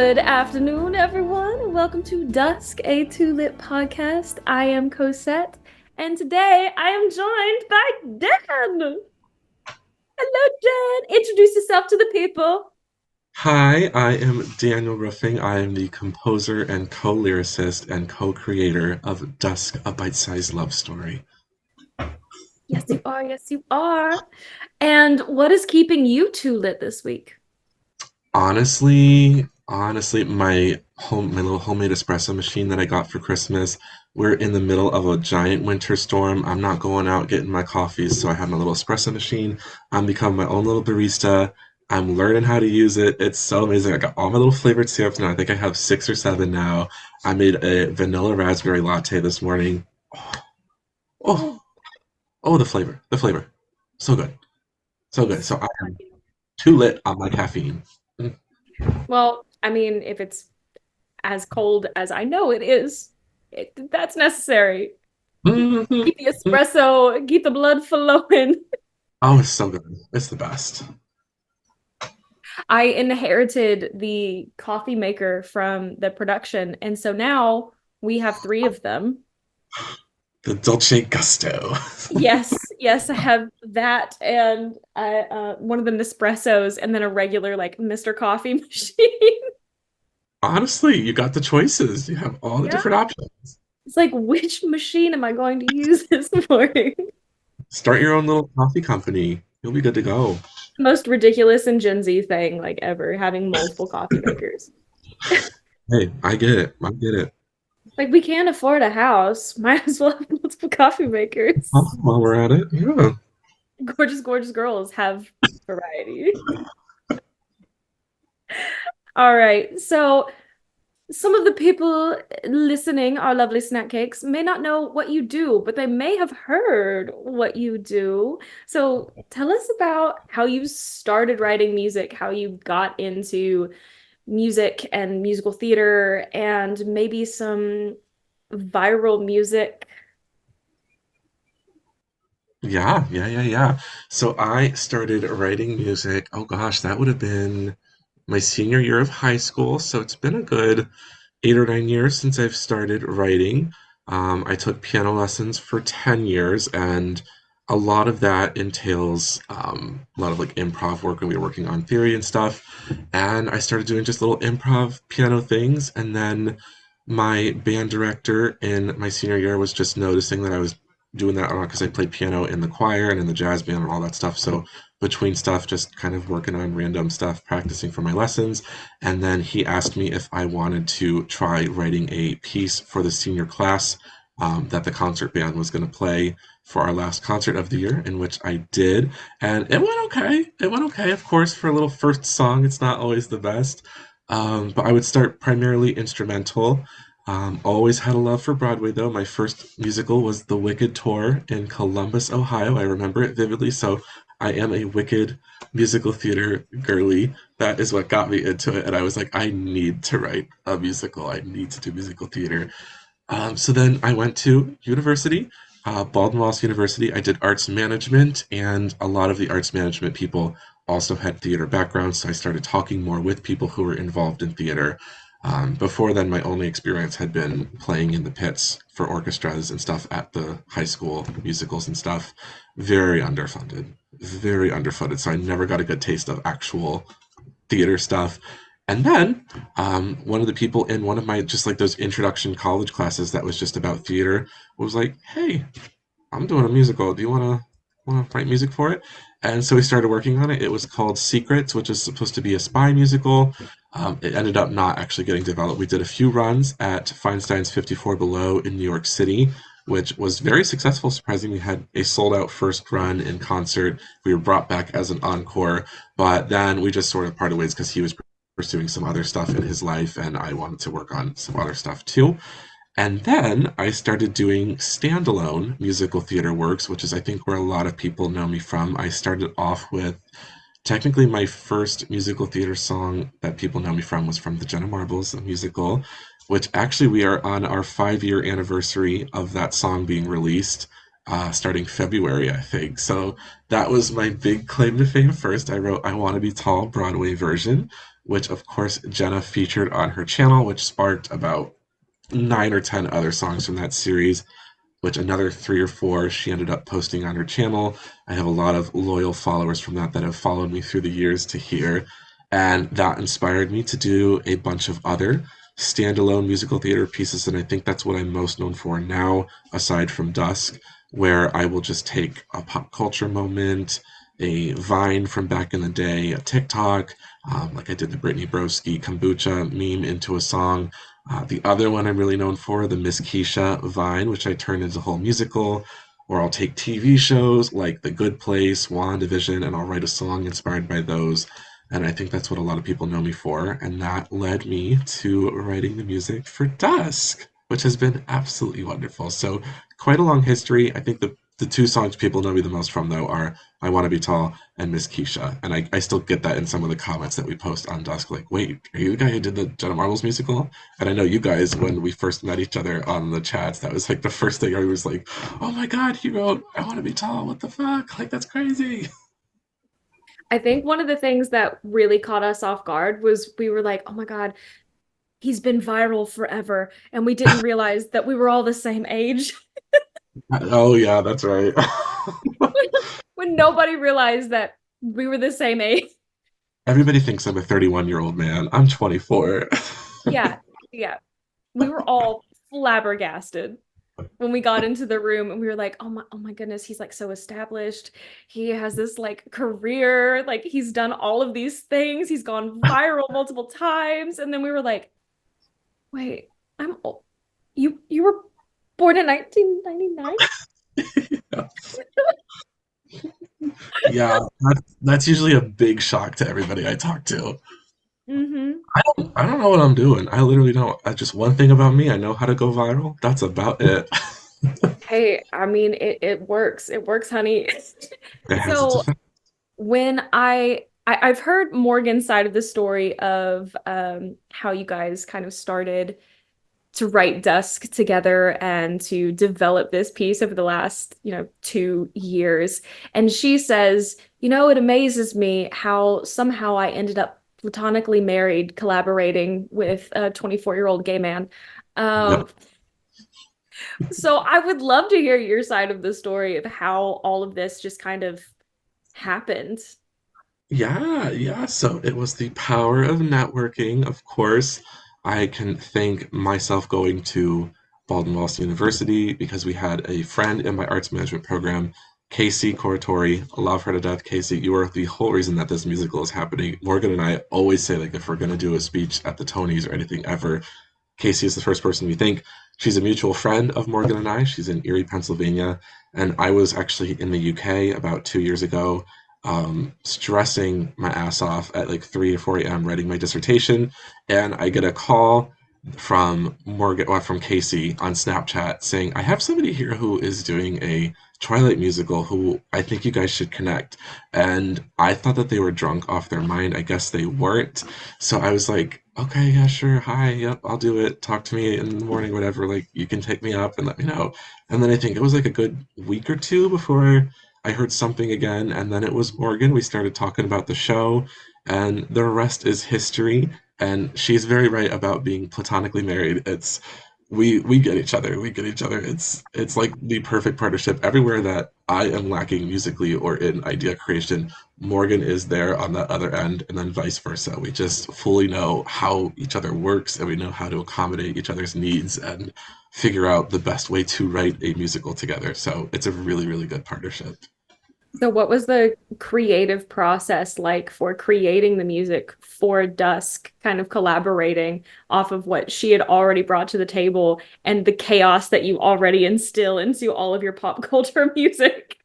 Good afternoon, everyone. Welcome to Dusk, a two-lit podcast. I am Cosette, and today I am joined by Dan. Hello, Dan. Introduce yourself to the people. Hi, I am Daniel Ruffing. I am the composer and co-lyricist and co-creator of Dusk, a bite-sized love story. Yes, you are. Yes, you are. And what is keeping you two lit this week? Honestly, my little homemade espresso machine that I got for Christmas. We're in the middle of a giant winter storm. I'm not going out getting my coffees, so I have my little espresso machine. I'm becoming my own little barista. I'm learning how to use it. It's so amazing. I got all my little flavored syrups now. I think I have six or seven now. I made a vanilla raspberry latte this morning. Oh, Oh, oh, the flavor. So good. So he's good. So so I am lucky. too lit on my caffeine. Well, I mean, if it's as cold as I know it is, that's necessary. Keep the espresso, keep the blood flowing. Oh, it's so good. It's the best. I inherited the coffee maker from the production, and so now we have three of them. The Dolce Gusto. Yes, yes, I have that and one of the Nespressos, and then a regular like Mr. Coffee machine. Honestly, you got the choices. You have all the Yeah, different options. it's like which machine am I going to use this morning? Start your own little coffee company. You'll be good to go. Most ridiculous and Gen Z thing like ever, having multiple coffee makers. Hey, I get it. I get it. Like we can't afford a house, might as well have multiple coffee Oh, makers. while we're at it, yeah. Gorgeous, gorgeous girls have variety. All right. So some of the people listening, our lovely snack cakes, may not know what you do, but they may have heard what you do. So tell us about how you started writing music, how you got into music and musical theater, and maybe some viral music. Yeah. So I started writing music. Oh gosh, that would have been my senior year of high school. So it's been a good 8 or 9 years since I've started writing. I took piano lessons for 10 years, and a lot of that entails a lot of like improv work, and we were working on theory and stuff. And I started doing just little improv piano things, and then my band director in my senior year was just noticing that I was doing that a lot because I played piano in the choir and in the jazz band and all that stuff. So between stuff, just kind of working on random stuff, practicing for my lessons. And then he asked me if I wanted to try writing a piece for the senior class that the concert band was going to play for our last concert of the year, in which I did. And it went okay. It went okay, of course, for a little first song. It's not always the best. But I would start primarily instrumental. Always had a love for Broadway, though. My first musical was The Wicked Tour in Columbus, Ohio. I remember it vividly. So I am a Wicked musical theater girly. That is what got me into it. And I was like, I need to write a musical. I need to do musical theater. So then I went to university, Baldwin Wallace University. I did arts management, and a lot of the arts management people also had theater backgrounds. So I started talking more with people who were involved in theater. Before then, my only experience had been playing in the pits for orchestras and stuff at the high school musicals and stuff. Very underfunded, very underfunded. So I never got a good taste of actual theater stuff. And then one of the people in one of my just like those introduction college classes that was just about theater was like, "Hey, I'm doing a musical. Do you want to write music for it?" And so we started working on it. It was called Secrets, which is supposed to be a spy musical. It ended up not actually getting developed. We did a few runs at Feinstein's 54 Below in New York City, which was very successful. Surprisingly, we had a sold out first run in concert. We were brought back as an encore, but then we just sort of parted ways because he was pursuing some other stuff in his life, and I wanted to work on some other stuff too. And then I started doing standalone musical theater works, which is, I think, where a lot of people know me from. I started off with technically my first musical theater song that people know me from was from the Jenna Marbles musical, which actually we are on our 5 year anniversary of that song being released. starting February, I think. So that was my big claim to fame first. I wrote I Want to Be Tall Broadway version, which of course Jenna featured on her channel, which sparked about 9 or 10 other songs from that series, which another 3 or 4 she ended up posting on her channel. I have a lot of loyal followers from that that have followed me through the years to here. And that inspired me to do a bunch of other standalone musical theater pieces. And I think that's what I'm most known for now, aside from Dusk, where I will just take a pop culture moment, a Vine from back in the day, a TikTok, like I did the Brittany Broski kombucha meme into a song. The other one I'm really known for, the Miss Keisha Vine, which I turned into a whole musical, or I'll take TV shows like The Good Place, WandaVision, and I'll write a song inspired by those. And I think that's what a lot of people know me for. And that led me to writing the music for Dusk, which has been absolutely wonderful. So, quite a long history. I think the two songs people know me the most from, though, are I Want to Be Tall and Miss Keisha. And I still get that in some of the comments that we post on Dusk. Like, wait, are you the guy who did the Jenna Marbles musical? And I know you guys, when we first met each other on the chats, that was like the first thing I was like, oh my God, he wrote I Want to Be Tall. What the fuck? Like, that's crazy. I think one of the things that really caught us off guard was we were like, oh my God, he's been viral forever. And we didn't realize that we were all the same age. Oh, yeah, that's right. When nobody realized that we were the same age. Everybody thinks I'm a 31-year-old man. I'm 24. Yeah, yeah. We were all flabbergasted when we got into the room and we were like, oh my goodness, he's like so established. He has this like career, like he's done all of these things. He's gone viral multiple times. And then we were like, wait, I'm old. You were born in 1999? Yeah, that's usually a big shock to everybody I talk to. Mm-hmm. I don't know what I'm doing. I literally don't. That's just one thing about me. I know how to go viral. That's about it. Hey, I mean, it works. It works, honey. It has its So effect. when I've heard Morgan's side of the story of how you guys kind of started to write Dusk together and to develop this piece over the last, 2 years. And she says, it amazes me how somehow I ended up platonically married, collaborating with a 24-year-old gay man. Um, Yep. so I would love to hear your side of the story of how all of this just kind of happened. Yeah, yeah. So it was the power of networking, of course. I can thank myself going to Baldwin Wallace University because we had a friend in my arts management program, Casey Coratori. I love her to death, Casey. You are the whole reason that this musical is happening. Morgan and I always say, like, if we're going to do a speech at the Tonys or anything ever, Casey is the first person we think. She's a mutual friend of Morgan and I. She's in Erie, Pennsylvania. And I was actually in the UK about 2 years ago, stressing my ass off at like 3 or 4 a.m. writing my dissertation. And I get a call from Morgan, or from Casey on Snapchat saying, I have somebody here who is doing a Twilight musical who I think you guys should connect. And I thought that they were drunk off their mind. I guess they weren't. So I was like, okay, yeah, sure. Hi, yep, I'll do it. Talk to me in the morning, whatever. Like, you can take me up and let me know. And then I think it was like a good week or two before I heard something again. And then it was Morgan. We started talking about the show, and the rest is history. And she's very right about being platonically married. It's we get each other. We get each other. It's like the perfect partnership. Everywhere that I am lacking musically or in idea creation, Morgan is there on the other end, and then vice versa. We just fully know how each other works, and we know how to accommodate each other's needs and figure out the best way to write a musical together. So it's a really, really good partnership. So, what was the creative process like for creating the music for Dusk, kind of collaborating off of what she had already brought to the table and the chaos that you already instill into all of your pop culture music?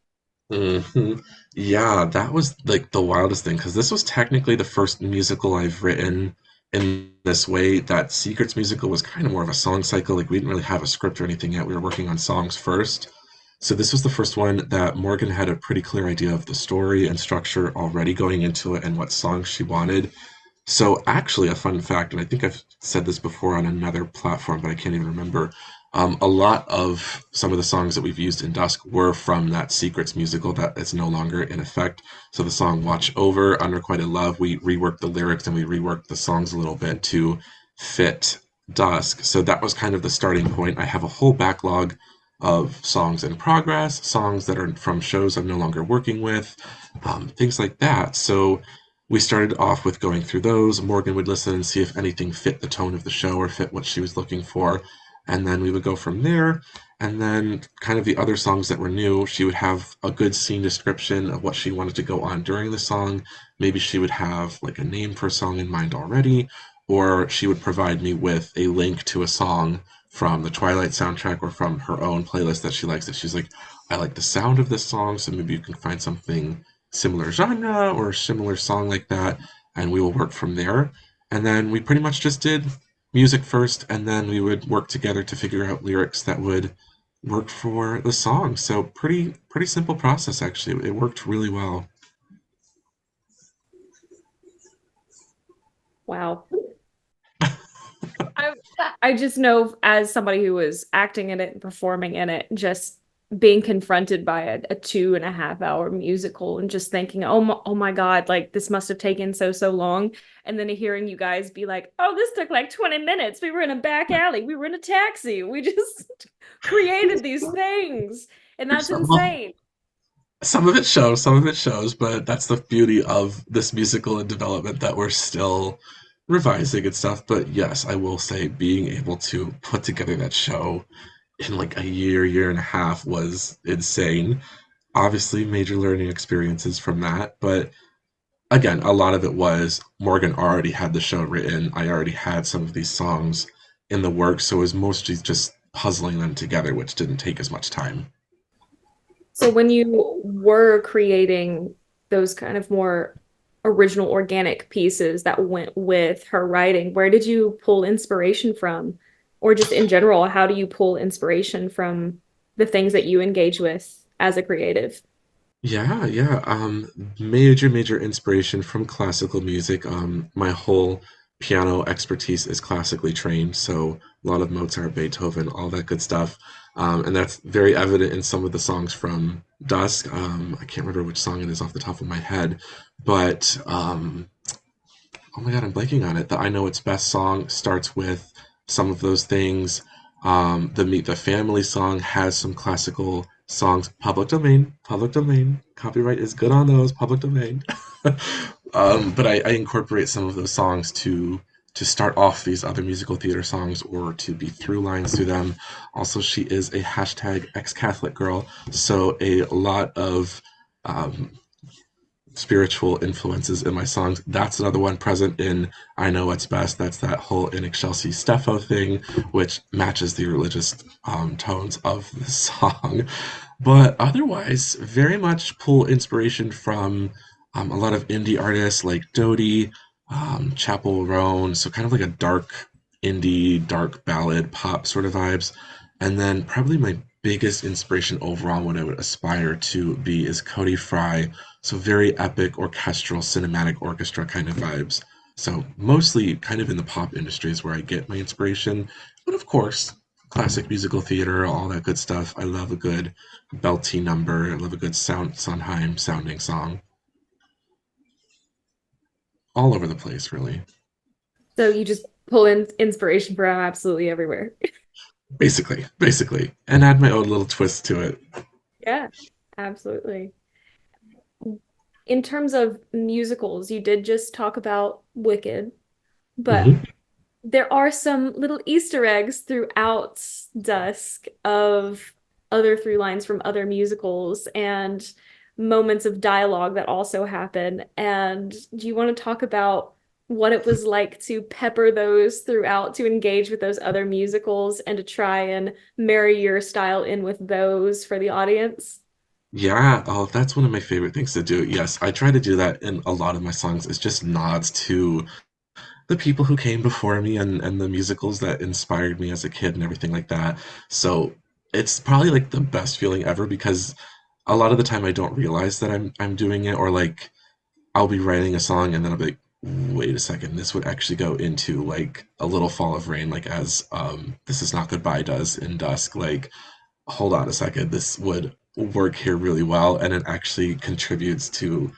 hmm Yeah, that was like the wildest thing because this was technically the first musical I've written in this way. That Secrets musical was kind of more of a song cycle. Like we didn't really have a script or anything yet. We were working on songs first. So this was the first one that Morgan had a pretty clear idea of the story and structure already going into it and what songs she wanted. So actually, a fun fact, and I think I've said this before on another platform, but I can't even remember. A lot of some of the songs that we've used in Dusk were from that Secrets musical that is no longer in effect. So the song Watch Over, Unrequited Love, we reworked the lyrics and we reworked the songs a little bit to fit Dusk. So that was kind of the starting point. I have a whole backlog of songs in progress, songs that are from shows I'm no longer working with, things like that. So we started off with going through those. Morgan would listen and see if anything fit the tone of the show or fit what she was looking for. And then we would go from there. And then, kind of the other songs that were new, she would have a good scene description of what she wanted to go on during the song. Maybe she would have like a name for a song in mind already, or she would provide me with a link to a song from the Twilight soundtrack or from her own playlist that she likes. That she's like, I like the sound of this song, so maybe you can find something similar genre or a similar song like that, and we will work from there. And then we pretty much just did music first, and then we would work together to figure out lyrics that would work for the song. So pretty simple process actually. It worked really well. Wow. I I just know as somebody who was acting in it and performing in it, just being confronted by a 2.5 hour musical and just thinking, oh my God, like this must have taken so long. And then hearing you guys be like, oh, this took like 20 minutes. We were in a back alley. We were in a taxi. We just created these things. And that's Well, insane. some of it shows, some of it shows, but that's the beauty of this musical in development that we're still revising and stuff. But yes, I will say being able to put together that show in like a year and a half was insane. Obviously, major learning experiences from that, but again, a lot of it was Morgan already had the show written. I already had some of these songs in the works, so it was mostly just puzzling them together, which didn't take as much time. So when you were creating those kind of more original organic pieces that went with her writing, where did you pull inspiration from? Or just in general, how do you pull inspiration from the things that you engage with as a creative? Yeah, yeah. Major inspiration from classical music. My whole piano expertise is classically trained, so a lot of Mozart, Beethoven, all that good stuff. And that's very evident in some of the songs from Dusk. I can't remember which song it is off the top of my head, but oh my God, I'm blanking on it. The I Know It's Best song starts with some of those things. The Meet the Family song has some classical songs. Public domain. Copyright is good on those. Public domain. But I incorporate some of those songs to start off these other musical theater songs or to be through lines through them. Also, she is a hashtag ex-Catholic girl, so a lot of um, spiritual influences in my songs. That's another one present in I Know What's Best. That's that whole In Excelsis Steffo thing, which matches the religious tones of the song. But otherwise, very much pull inspiration from a lot of indie artists like Dodie, Chapel Roan, so kind of like a dark indie, dark ballad, pop sort of vibes. And then probably my biggest inspiration overall, what I would aspire to be, is Cody Fry, so very epic, orchestral, cinematic orchestra kind of vibes. So mostly kind of in the pop industry is where I get my inspiration. But of course, classic musical theater, all that good stuff. I love a good belty number. I love a good Sondheim sounding song. All over the place, really. So you just pull in inspiration from absolutely everywhere. Basically. And add my own little twist to it. Yeah, absolutely. In terms of musicals, you did just talk about Wicked, but Hmm. there are some little Easter eggs throughout Dusk of other through lines from other musicals and moments of dialogue that also happen. And do you want to talk about what it was like to pepper those throughout to engage with those other musicals and to try and marry your style in with those for the audience? Yeah, oh, that's one of my favorite things to do. Yes, I try to do that in a lot of my songs. It's just nods to the people who came before me and the musicals that inspired me as a kid and everything like that. So it's probably like the best feeling ever because a lot of the time I don't realize that I'm doing it, or like I'll be writing a song and then I'll be like, wait a second, this would actually go into like a little fall of rain, like as This Is Not Goodbye does in Dusk. Like, hold on a second, this would work here really well, and it actually contributes to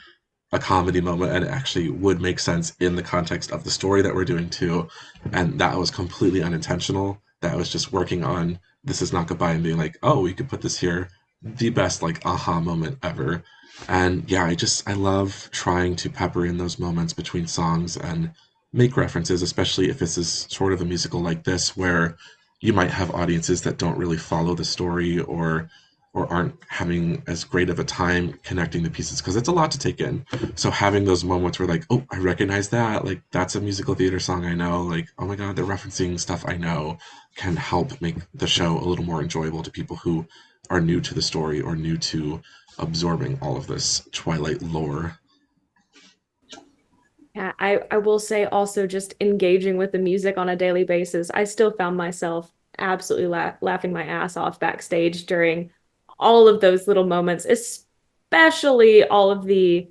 a comedy moment, and it actually would make sense in the context of the story that we're doing too. And that was completely unintentional. That was just working on This Is Not Goodbye and being like, oh, we could put this here. The best like aha moment ever. And yeah, I love trying to pepper in those moments between songs and make references, especially if this is sort of a musical like this where you might have audiences that don't really follow the story or aren't having as great of a time connecting the pieces because it's a lot to take in. So having those moments where like, oh, I recognize that, like that's a musical theater song I know, like oh my god, they're referencing stuff I know, can help make the show a little more enjoyable to people who are new to the story or new to absorbing all of this Twilight lore. Yeah, I will say also just engaging with the music on a daily basis. I still found myself absolutely laughing my ass off backstage during all of those little moments, especially all of the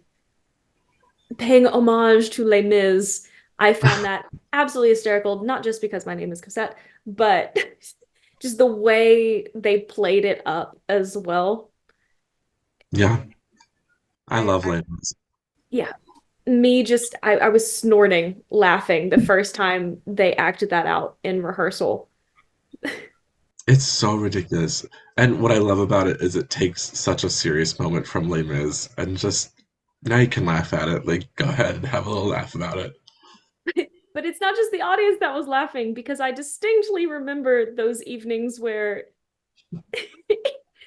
paying homage to Les Mis. I found that absolutely hysterical, not just because my name is Cosette, but just the way they played it up as well. Yeah, I love I Layla's. yeah, me just I was snorting laughing the first time they acted that out in rehearsal. It's so ridiculous. And what I love about it is it takes such a serious moment from Les Mis and just now you can laugh at it. Like, go ahead and have a little laugh about it. But it's not just the audience that was laughing because I distinctly remember those evenings where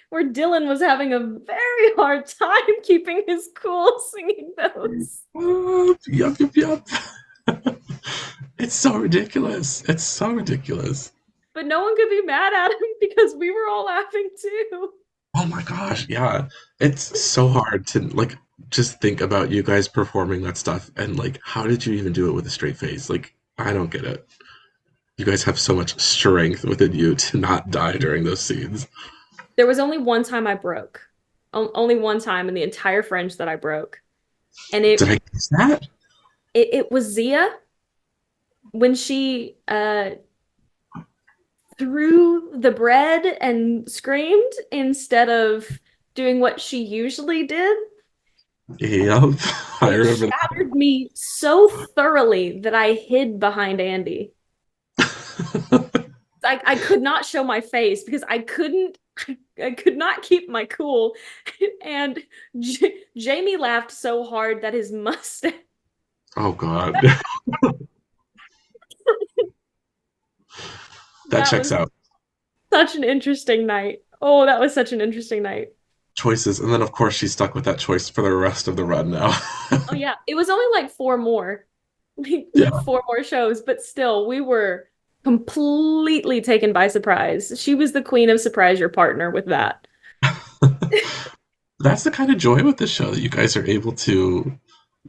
where Dylan was having a very hard time keeping his cool singing those. Yup, yup, yup. It's so ridiculous. It's so ridiculous. But no one could be mad at him because we were all laughing too. Oh my gosh, yeah. It's so hard to like just think about you guys performing that stuff and like how did you even do it with a straight face? Like I don't get it. You guys have so much strength within you to not die during those scenes. There was only one time I broke. Only one time in the entire Fringe that I broke. And Did I guess that? it was Zia when she threw the bread and screamed instead of doing what she usually did. Yep. I It remember shattered me so thoroughly that I hid behind Andy. that. I could not show my face because I could not keep my cool. And Jamie laughed so hard that his mustache Oh God. That that checks was out. such an interesting night. Oh, that was such an interesting night. Choices. And then of course she's stuck with that choice for the rest of the run now. Oh yeah, it was only like four more, like Yeah. four more shows, but still, we were completely taken by surprise. She was the queen of surprise your partner with that. That's the kind of joy with this show that you guys are able to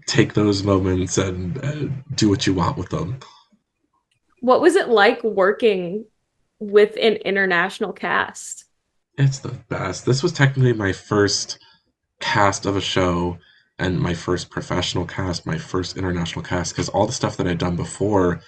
take those moments and do what you want with them. What was it like working with an international cast? It's the best. This was technically my first cast of a show and my first professional cast, my first international cast, because all the stuff that I'd done before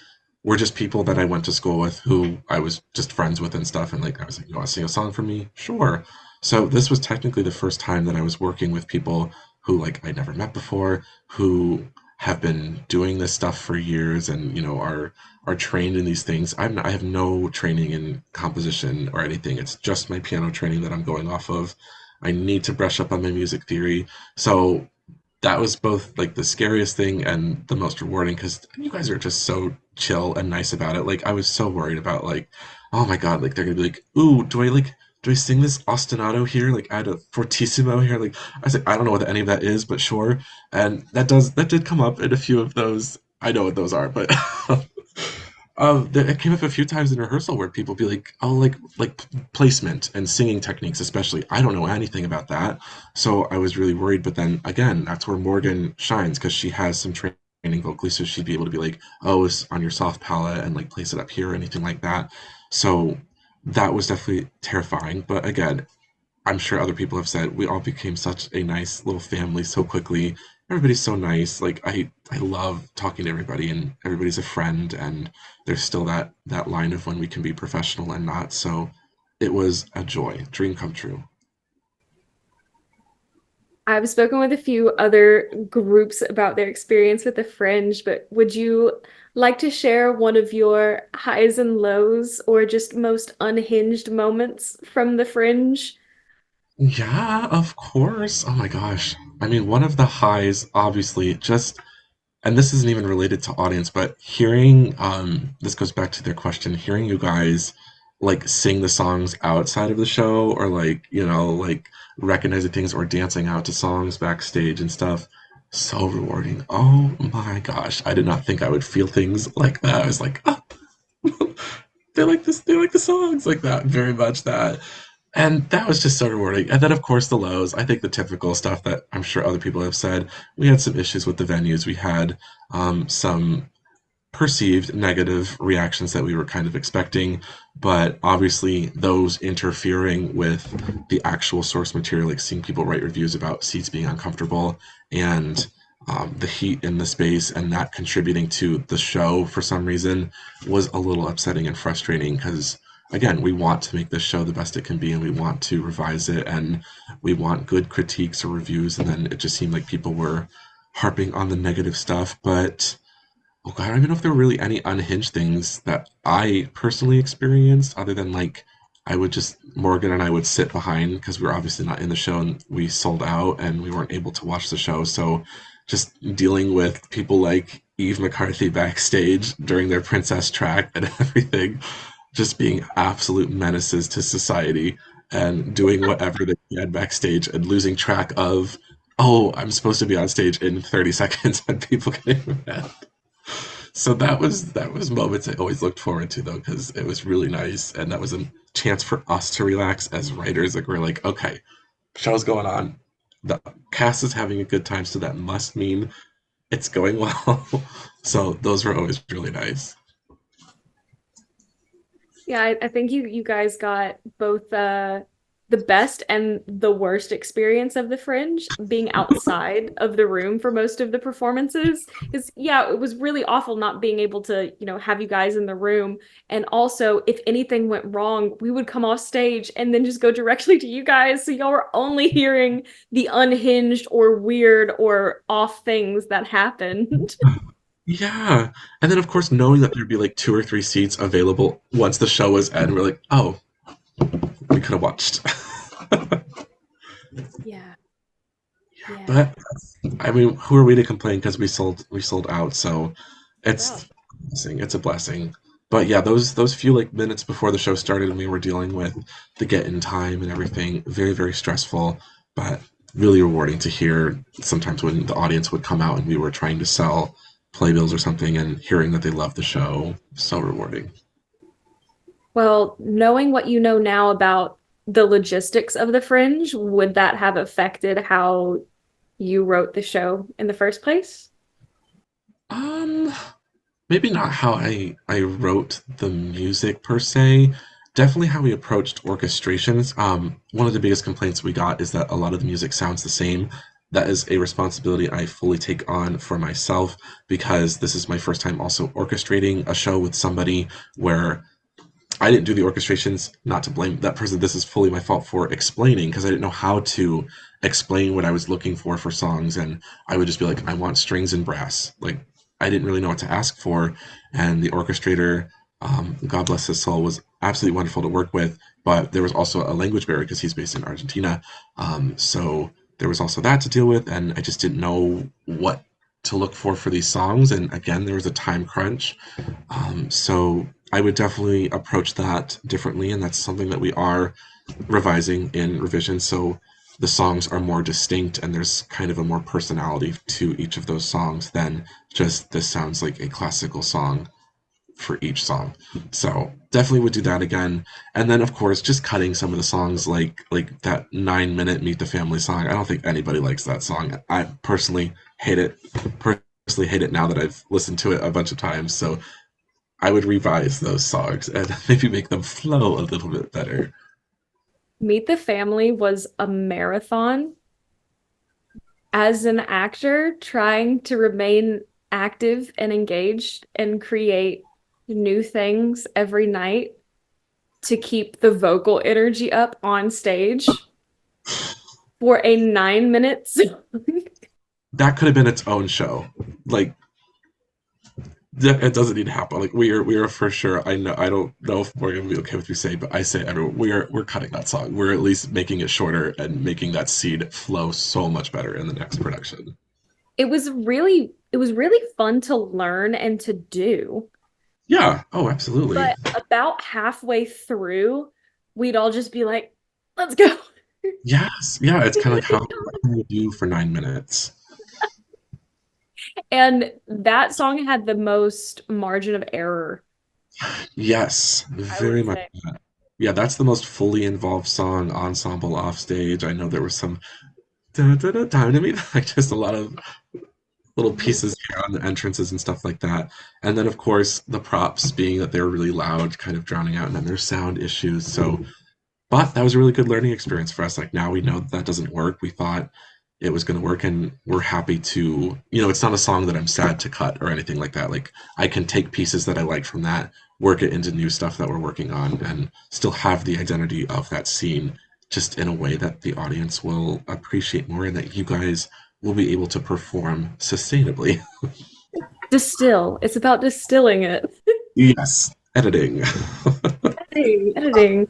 were just people that I went to school with who I was just friends with and stuff. And like, I was like, you want to sing a song for me? Sure. So this was technically the first time that I was working with people who like I never met before, who have been doing this stuff for years and are trained in these things. I have no training in composition or anything. It's just my piano training that I'm going off of. I need to brush up on my music theory. So that was both like the scariest thing and the most rewarding because you guys are just so chill and nice about it. Like I was so worried about like, oh my god, like they're gonna be like, ooh, do I sing this ostinato here? Like add a fortissimo here? Like I was like, I don't know what any of that is, but sure. And that did come up in a few of those. I know what those are, but it came up a few times in rehearsal where people be like, "Oh, like placement and singing techniques, especially. I don't know anything about that." So I was really worried. But then again, that's where Morgan shines because she has some training vocally, so she'd be able to be like, "Oh, it's on your soft palette and like place it up here or anything like that." So that was definitely terrifying. But again, I'm sure other people have said we all became such a nice little family so quickly. everybody's so nice. Like I love talking to everybody, and everybody's a friend, and there's still that line of when we can be professional and not. So it was a joy, dream come true. I've spoken with a few other groups about their experience with the Fringe, but would you like to share one of your highs and lows or just most unhinged moments from the Fringe? Yeah, of course. Oh my gosh. I mean, one of the highs, obviously, just and this isn't even related to audience, but hearing this goes back to their question, hearing you guys like sing the songs outside of the show or like, like recognizing things or dancing out to songs backstage and stuff. So rewarding. Oh my gosh. I did not think I would feel things like that. I was like, oh, they like this, they like the songs like that, very much that. And that was just so rewarding. And then, of course, the lows. I think the typical stuff that I'm sure other people have said. We had some issues with the venues. We had some perceived negative reactions that we were kind of expecting, but obviously those interfering with the actual source material, like seeing people write reviews about seats being uncomfortable and the heat in the space and that contributing to the show for some reason was a little upsetting and frustrating because again we want to make this show the best it can be and we want to revise it and we want good critiques or reviews and then it just seemed like people were harping on the negative stuff but oh god, I don't even know if there were really any unhinged things that I personally experienced, other than like I would just Morgan and I would sit behind because we were obviously not in the show and we sold out and we weren't able to watch the show. So just dealing with people like Eve McCarthy backstage during their princess track and everything, just being absolute menaces to society and doing whatever they can backstage and losing track of, oh, I'm supposed to be on stage in 30 seconds and people getting mad. So that was moments I always looked forward to though because it was really nice and that was a chance for us to relax as writers. Like we're like, okay, show's going on, the cast is having a good time, so that must mean it's going well. So those were always really nice. Yeah, I think you guys got both the best and the worst experience of the Fringe being outside of the room for most of the performances. Is yeah, it was really awful not being able to, have you guys in the room. And also, if anything went wrong, we would come off stage and then just go directly to you guys. So y'all were only hearing the unhinged or weird or off things that happened. Yeah, and then of course knowing that there'd be like two or three seats available once the show was end, we're like, oh, we could have watched. Yeah, yeah. But I mean, who are we to complain because we sold out, so Well, it's it's a blessing. But yeah, those few like minutes before the show started and we were dealing with the get in time and everything, very, very stressful, but really rewarding to hear sometimes when the audience would come out and we were trying to sell playbills or something and hearing that they loved the show, so rewarding. well, knowing what you know now about the logistics of the Fringe, would that have affected how you wrote the show in the first place? Um, Maybe not how I wrote the music per se. Definitely how we approached orchestrations. One of the biggest complaints we got is that a lot of the music sounds the same. That is a responsibility I fully take on for myself because this is my first time also orchestrating a show with somebody where I didn't do the orchestrations, not to blame that person. This is fully my fault for explaining because I didn't know how to explain what I was looking for songs. And I would just be like, I want strings and brass. Like, I didn't really know what to ask for. And the orchestrator, God bless his soul, was absolutely wonderful to work with. But there was also a language barrier because he's based in Argentina. So there was also that to deal with. And I just didn't know what to look for these songs. And again, there was a time crunch. So I would definitely approach that differently, and that's something that we are revising in revision. So the songs are more distinct, and there's kind of a more personality to each of those songs than just this sounds like a classical song for each song. So definitely would do that again. And then of course just cutting some of the songs like that 9 minute Meet the Family song. I don't think anybody likes that song. I personally hate it. Personally hate it now that I've listened to it a bunch of times. So I would revise those songs and maybe make them flow a little bit better. Meet the Family was a marathon. as an actor trying to remain active and engaged and create new things every night to keep the vocal energy up on stage for a 9 minute song. That could have been its own show. Like it doesn't need to happen. Like we are for sure. I know I don't know if Morgan will be okay with me saying, but I say everyone we're cutting that song. We're at least making it shorter and making that seed flow so much better in the next production. It was really fun to learn and to do. Yeah. Oh, absolutely. But about halfway through, we'd all just be like, let's go. Yes. Yeah. It's kind of like how what can you do for 9 minutes? And that song had the most margin of error, Yes, I very would much. say. That. Yeah, that's the most fully involved song ensemble off stage. I know there was some da, da, da, time to me, like just a lot of little Mhm. pieces here on the entrances and stuff like that. And then, of course, the props being that they were really loud, kind of drowning out, and then there's sound issues. So, but that was a really good learning experience for us. Like now we know that, that doesn't work. We thought it was going to work, and we're happy to, it's not a song that I'm sad to cut or anything like that. Like I can take pieces that I like from that, work it into new stuff that we're working on, and still have the identity of that scene just in a way that the audience will appreciate more and that you guys will be able to perform sustainably. Distill. It's about distilling it. Yes, editing. Editing, editing.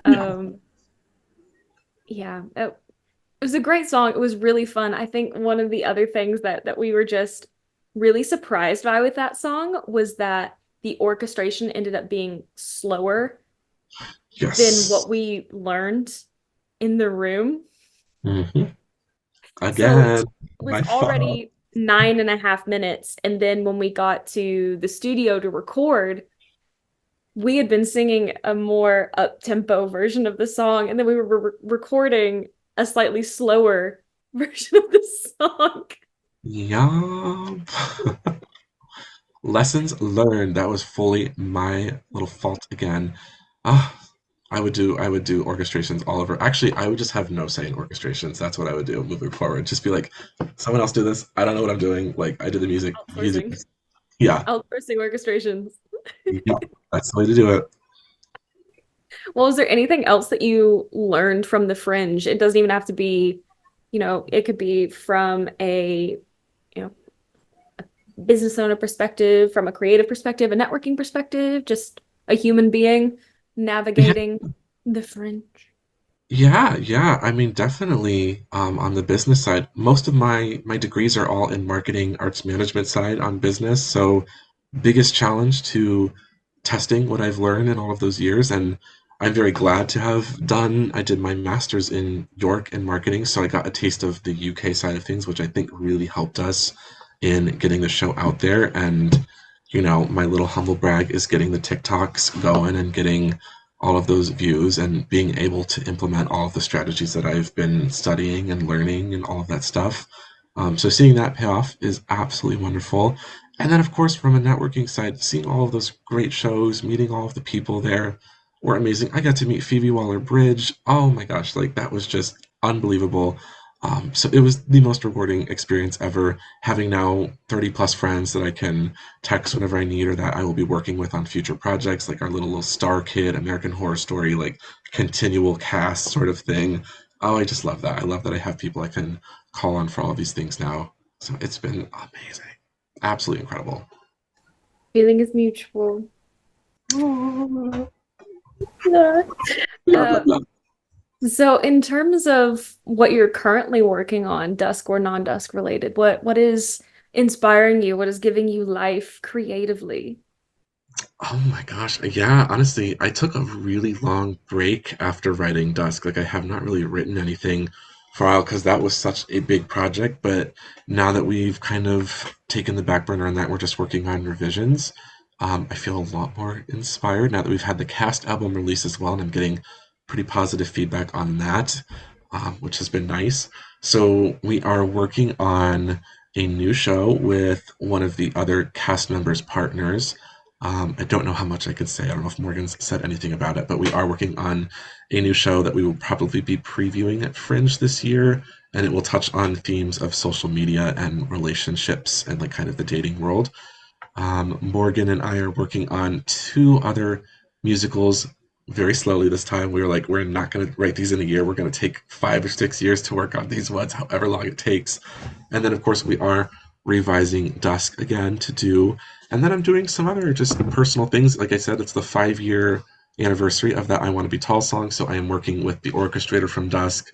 Yeah. Um, yeah, it was a great song. It was really fun. I think one of the other things that we were just really surprised by with that song was that the orchestration ended up being slower than Yes. what we learned in the room. Hmm. So it Again, was my fault. already 9.5 minutes. And then when we got to the studio to record, we had been singing a more up-tempo version of the song, and then we were recording a slightly slower version of the song. Yup. Lessons learned. That was fully my little fault again. Ah, I would do orchestrations all over. Actually, I would just have no say in orchestrations. That's what I would do moving forward. Just be like, someone else do this. I don't know what I'm doing. Like I do the music. You do Outsourcing, this. Yeah. outsourcing orchestrations. Yep. That's the way to do it. Well, is there anything else that you learned from the Fringe? It doesn't even have to be, it could be from a, you know, business owner perspective, from a creative perspective, a networking perspective, just a human being Yeah. navigating the Fringe. Yeah, yeah. I mean, definitely on the business side, most of my degrees are all in marketing, arts management side on business. So biggest challenge to testing what I've learned in all of those years, and I'm very glad to have done. I did my master's in York in marketing, so I got a taste of the UK side of things, which I think really helped us in getting the show out there. And my little humble brag is getting the TikToks going and getting all of those views and being able to implement all of the strategies that I've been studying and learning and all of that stuff. So seeing that pay off is absolutely wonderful. And then, of course, from a networking side, seeing all of those great shows, meeting all of the people there were amazing. I got to meet Phoebe Waller-Bridge. Oh my gosh, like that was just unbelievable. So it was the most rewarding experience ever, having now 30 plus friends that I can text whenever I need or that I will be working with on future projects, like our little Star Kid, American Horror Story, like continual cast sort of thing. Oh, I just love that. I love that I have people I can call on for all of these things now. So it's been amazing. Absolutely incredible. Feeling is mutual. Oh, Yeah. love, Uh, love, love. so in terms of what you're currently working on, dusk or non-dusk related, what is inspiring you? What is giving you life creatively? Oh my gosh. Yeah, honestly, I took a really long break after writing Dusk. Like, I have not really written anything for a while because that was such a big project. But now that we've kind of taken the back burner on that, we're just working on revisions. I feel a lot more inspired now that we've had the cast album release as well, and I'm getting pretty positive feedback on that, which has been nice. So, we are working on a new show with one of the other cast members' partners. I don't know how much I could say. I don't know if Morgan's said anything about it, but we are working on a new show that we will probably be previewing at Fringe this year, and it will touch on themes of social media and relationships and like kind of the dating world. Morgan and I are working on two other musicals very slowly this time. We were like, we're not going to write these in a year. We're going to take 5 or 6 years to work on these ones, however long it takes. And then, of course, we are revising Dusk again to do. And then I'm doing some other just personal things. Like I said, it's the 5 year anniversary of that I Want to Be Tall song. So I am working with the orchestrator from Dusk,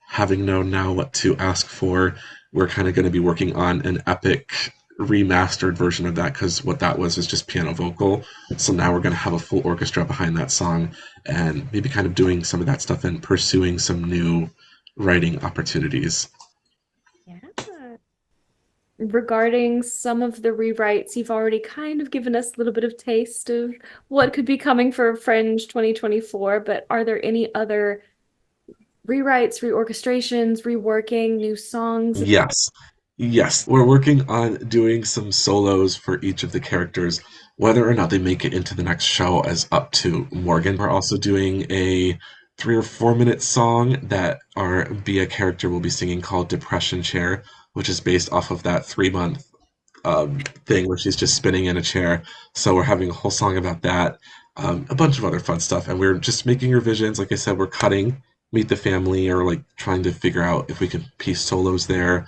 having known now what to ask for. We're kind of going to be working on an epic remastered version of that because what that was just piano vocal. So now we're going to have a full orchestra behind that song and maybe kind of doing some of that stuff and pursuing some new writing opportunities. Yeah. Regarding some of the rewrites, you've already kind of given us a little bit of taste of what could be coming for Fringe 2024, but are there any other rewrites, reorchestrations, reworking, new songs? Yes. Yes. We're working on doing some solos for each of the characters. Whether or not they make it into the next show is up to Morgan. We're also doing a 3 or 4 minute song that our Bia character will be singing called Depression Chair, which is based off of that 3 month thing where she's just spinning in a chair. So we're having a whole song about that, a bunch of other fun stuff, and we're just making revisions. Like I said, we're cutting Meet the Family or like trying to figure out if we can piece solos there,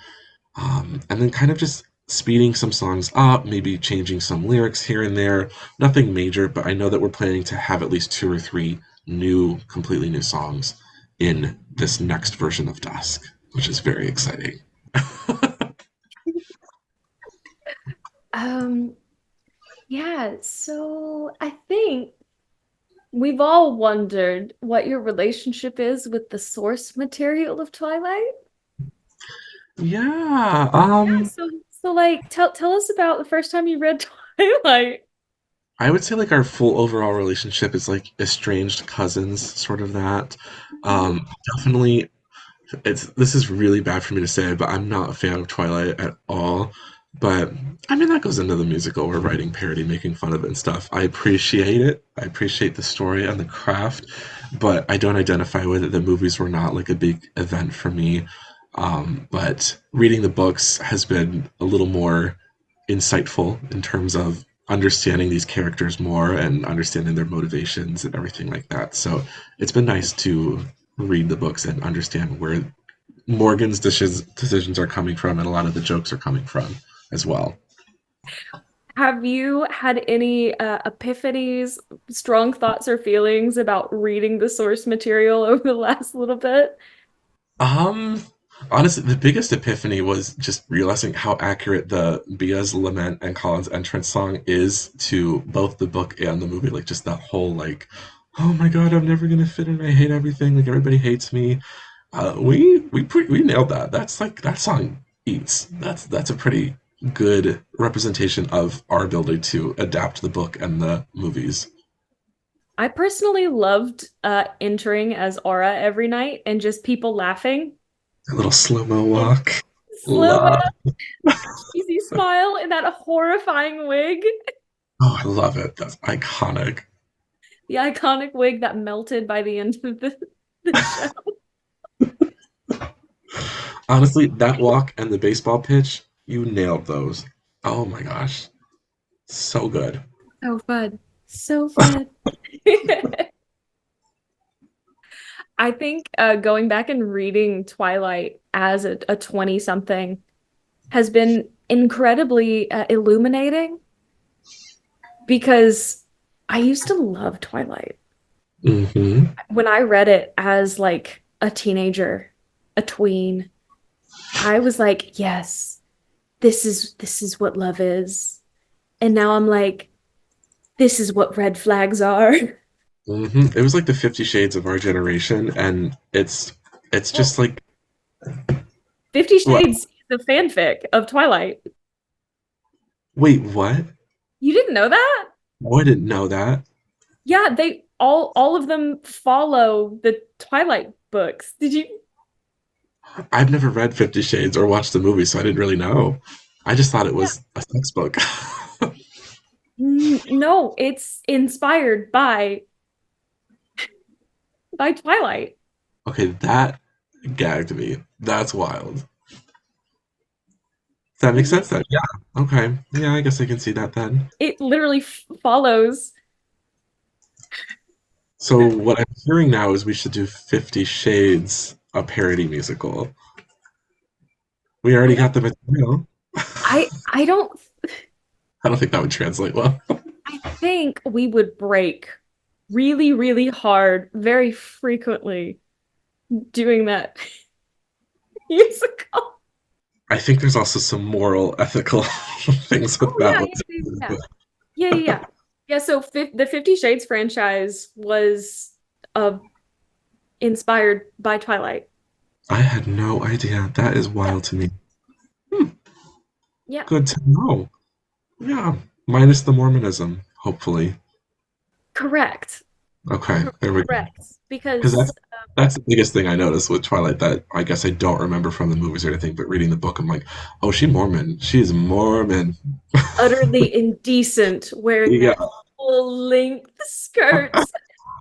and then kind of just speeding some songs up, maybe changing some lyrics here and there. Nothing major, but I know that we're planning to have at least 2 or 3 completely new songs in this next version of Dusk, which is very exciting. Um, yeah, so I think we've all wondered what your relationship is with the source material of Twilight. Yeah, Yeah, so like tell us about the first time you read Twilight. I would say like our full overall relationship is like estranged cousins, sort of that. Mhm. Um, Definitely, it's this is really bad for me to say, but I'm not a fan of Twilight at all. But I mean, that goes into the musical. We're writing parody, making fun of it and stuff. I appreciate it. I appreciate the story and the craft, but I don't identify with it. The movies were not like a big event for me. But reading the books has been a little more insightful in terms of understanding these characters more and understanding their motivations and everything like that. So it's been nice to read the books and understand where Morgan's decisions are coming from and a lot of the jokes are coming from as well. Have you had any epiphanies, strong thoughts or feelings about reading the source material over the last little bit? Um, Honestly, the biggest epiphany was just realizing how accurate the Bia's lament and Colin's entrance song is to both the book and the movie. Like just that whole like, oh my God, I'm never gonna fit in. I hate everything. Like everybody hates me. We nailed that. That's like that song eats. That's a pretty good representation of our ability to adapt the book and the movies. I personally loved entering as Aura every night and just people laughing A little slow mo and walk. slow Love. cheesy smile and that horrifying wig. Oh, I love it. That's iconic. The iconic wig that melted by the end of the show. Honestly, that walk and the baseball pitch, you nailed those. Oh my gosh. So good. So fun. So fun. I think going back and reading Twilight as a 20 something has been incredibly illuminating because I used to love Twilight. Hmm. When I read it as like a teenager, a tween, I was like, yes, this is what love is. And now I'm like, this is what red flags are. It was like the 50 Shades of our generation, and it's Well, just like 50 what? Shades is the fanfic of Twilight. Wait, what? You didn't know that? Oh, I didn't know that. Yeah, they all of them follow the Twilight books. Did you? I've never read 50 Shades or watched the movie, so I didn't really know. I just thought it Yeah. was a sex book. No, it's inspired by Twilight. Okay, that gagged me. That's wild. Does that make Mhm. sense then? Yeah. Okay. Yeah, I guess I can see that then. It literally follows. So what I'm hearing now is we should do 50 Shades, a parody musical. We I already don't got the material. I don't I don't think that would translate well. I think we would break really, really hard, very frequently doing that musical. I think there's also some moral, ethical things with Oh that yeah, one. yeah, yeah, yeah. Yeah, yeah, yeah. Yeah, so the 50 Shades franchise was uh inspired by Twilight. I had no idea. That is Yeah. wild to me. Hmm, Yeah. good to know. Yeah, minus the Mormonism, hopefully. Correct. Okay, there we go. Correct. Because Because that's the biggest thing I noticed with Twilight that I guess I don't remember from the movies or anything, but reading the book, I'm like, oh, she's Mormon. She's Mormon. utterly indecent wearing Yeah, that full length skirts,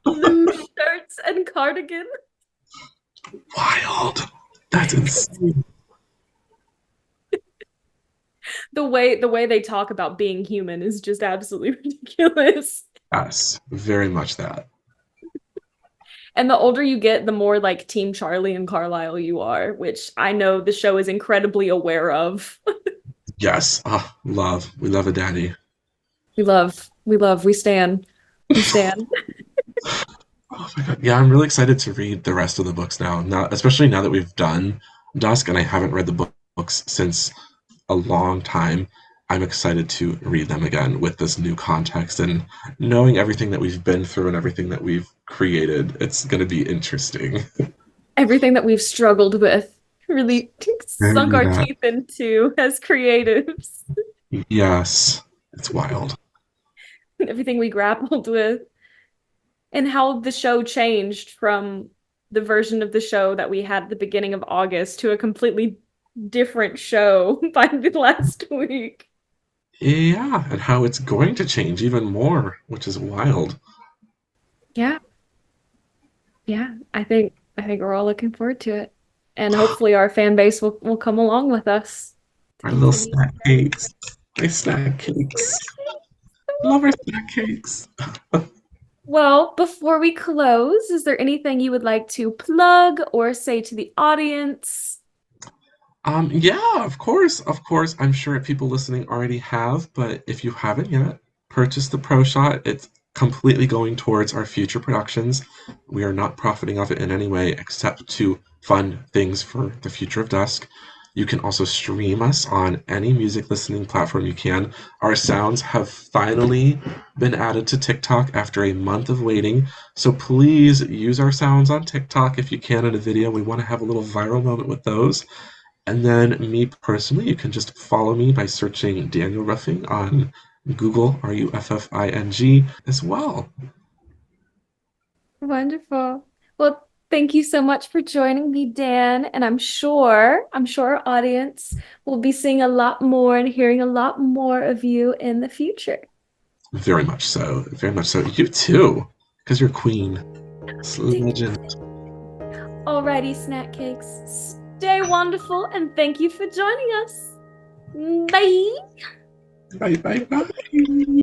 loose shirts, and cardigan. wild. That's insane. The way they talk about being human is just absolutely ridiculous. Yes, very much that. And the older you get, the more like Team Charlie and Carlisle you are, which I know the show is incredibly aware of. Yes. Ah, love. We love a daddy. We stand. We stand. Oh my God. Yeah, I'm really excited to read the rest of the books now. Now, especially now that we've done Dusk and I haven't read the books since a long time. I'm excited to read them again with this new context and knowing everything that we've been through and everything that we've created. It's going to be interesting. Everything that we've struggled with, really sunk Very our that. teeth into as creatives. Yes. It's wild. Everything we grappled with. And how the show changed from the version of the show that we had at the beginning of August to a completely different show by the last week. Yeah, and how it's going to change even more, which is wild. Yeah, yeah. I think we're all looking forward to it. And hopefully our fan base will come along with us to Our little continue snack the journey. cakes. My snack cakes. Exactly. Love our snack cakes. Well, before we close, is there anything you would like to plug or say to the audience? Yeah, of course, of course. I'm sure people listening already have, but if you haven't yet, purchase the Pro Shot. It's completely going towards our future productions. We are not profiting off it in any way except to fund things for the future of Dusk. You can also stream us on any music listening platform you can. Our sounds have finally been added to TikTok after a month of waiting. So please use our sounds on TikTok if you can in a video. We want to have a little viral moment with those. And then me personally, you can just follow me by searching Daniel Ruffing on Google, Ruffing as well. Wonderful. Well, thank you so much for joining me, Dan. And I'm sure our audience will be seeing a lot more and hearing a lot more of you in the future. Very much so. Very much so. You too, because you're queen. It's Thank legend. you. Alrighty, snack cakes. Stay wonderful and thank you for joining us. Bye. Bye bye bye.